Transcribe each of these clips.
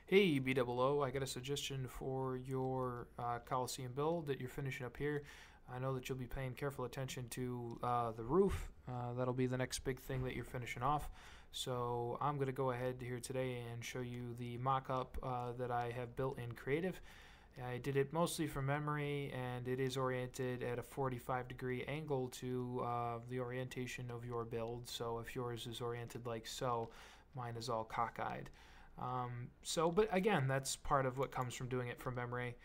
Hey BOO, I got a suggestion for your Coliseum build that you're finishing up here. I know that you'll be paying careful attention to the roof. That'll be the next big thing that you're finishing off. So I'm going to go ahead here today and show you the mock-up that I have built in Creative. I did it mostly from memory, and it is oriented at a 45-degree angle to the orientation of your build. So if yours is oriented like so, mine is all cockeyed. But again, that's part of what comes from doing it from memory.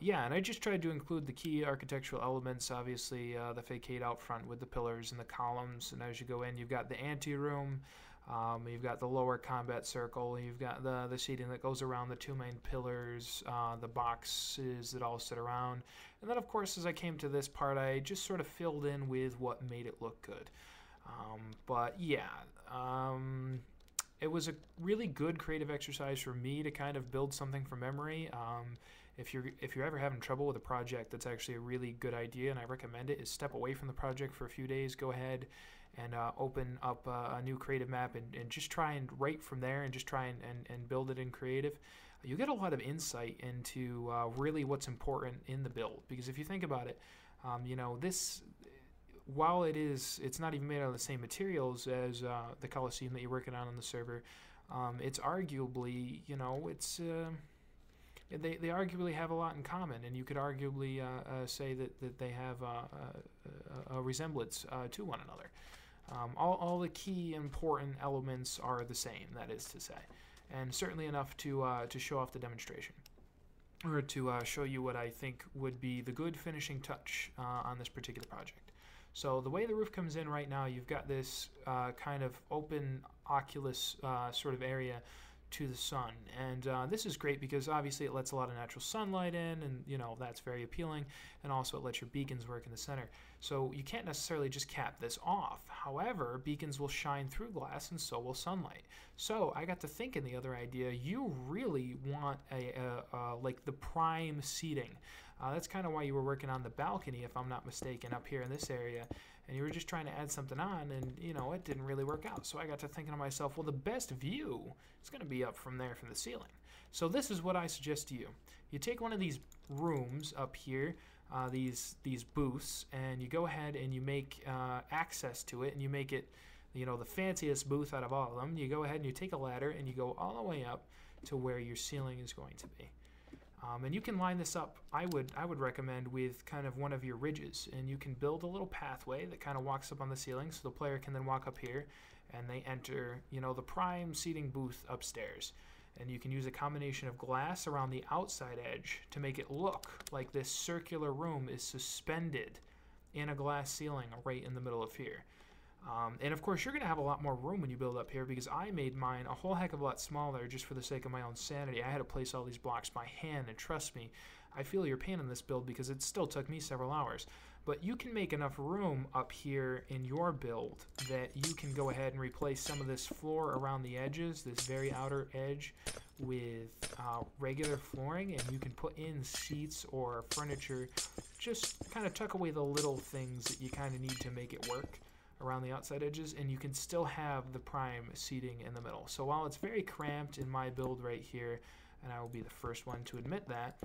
Yeah, and I just tried to include the key architectural elements, obviously the facade out front with the pillars and the columns, and as you go in, you've got the anteroom, you've got the lower combat circle, you've got the seating that goes around the two main pillars, the boxes that all sit around, and then of course as I came to this part, I just sort of filled in with what made it look good. But yeah, it was a really good creative exercise for me to kind of build something from memory. If you're ever having trouble with a project, that's actually a really good idea, and I recommend it, is step away from the project for a few days, go ahead and open up a new creative map and just try and write from there and just try and build it in creative. You get a lot of insight into really what's important in the build, because if you think about it, this, while it's not even made out of the same materials as the Coliseum that you're working on the server, it's arguably, they arguably have a lot in common, and you could arguably say that they have a resemblance to one another. All the key important elements are the same, that is to say, and certainly enough to show off the demonstration, or to show you what I think would be the good finishing touch on this particular project. So the way the roof comes in right now, you've got this kind of open oculus sort of area to the sun, and this is great because obviously it lets a lot of natural sunlight in, and that's very appealing, and also it lets your beacons work in the center. So you can't necessarily just cap this off. However, beacons will shine through glass, and so will sunlight. So I got to thinking the other idea, you really want like the prime seating. That's kind of why you were working on the balcony, if I'm not mistaken, up here in this area, and you were just trying to add something on, and it didn't really work out. So I got to thinking to myself, well, the best view is going to be up from there from the ceiling. So this is what I suggest to you. You take one of these rooms up here, these booths, and you go ahead and you make access to it, and you make it the fanciest booth out of all of them. You go ahead and you take a ladder and you go all the way up to where your ceiling is going to be. And you can line this up, I would recommend, with kind of one of your ridges, and you can build a little pathway that kind of walks up on the ceiling, so the player can then walk up here and they enter the prime seating booth upstairs. And you can use a combination of glass around the outside edge to make it look like this circular room is suspended in a glass ceiling right in the middle of here. And of course you're going to have a lot more room when you build up here, because I made mine a whole heck of a lot smaller just for the sake of my own sanity. I had to place all these blocks by hand, and trust me, I feel your pain in this build because it still took me several hours. But you can make enough room up here in your build that you can go ahead and replace some of this floor around the edges, this very outer edge, with regular flooring, and you can put in seats or furniture. Just kind of tuck away the little things that you kind of need to make it work around the outside edges, and you can still have the prime seating in the middle. So while it's very cramped in my build right here, and I will be the first one to admit that,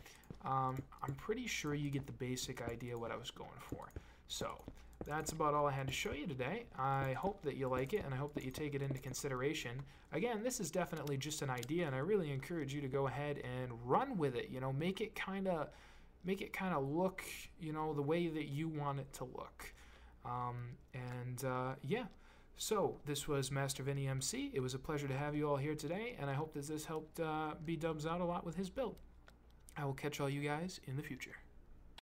I'm pretty sure you get the basic idea what I was going for. So that's about all I had to show you today. I hope that you like it, and I hope that you take it into consideration. Again, this is definitely just an idea, and I really encourage you to go ahead and run with it. Make it kind of look the way that you want it to look. Yeah, so this was Master Vinny MC. It was a pleasure to have you all here today, and I hope that this helped B-Dubs out a lot with his build. I will catch all you guys in the future.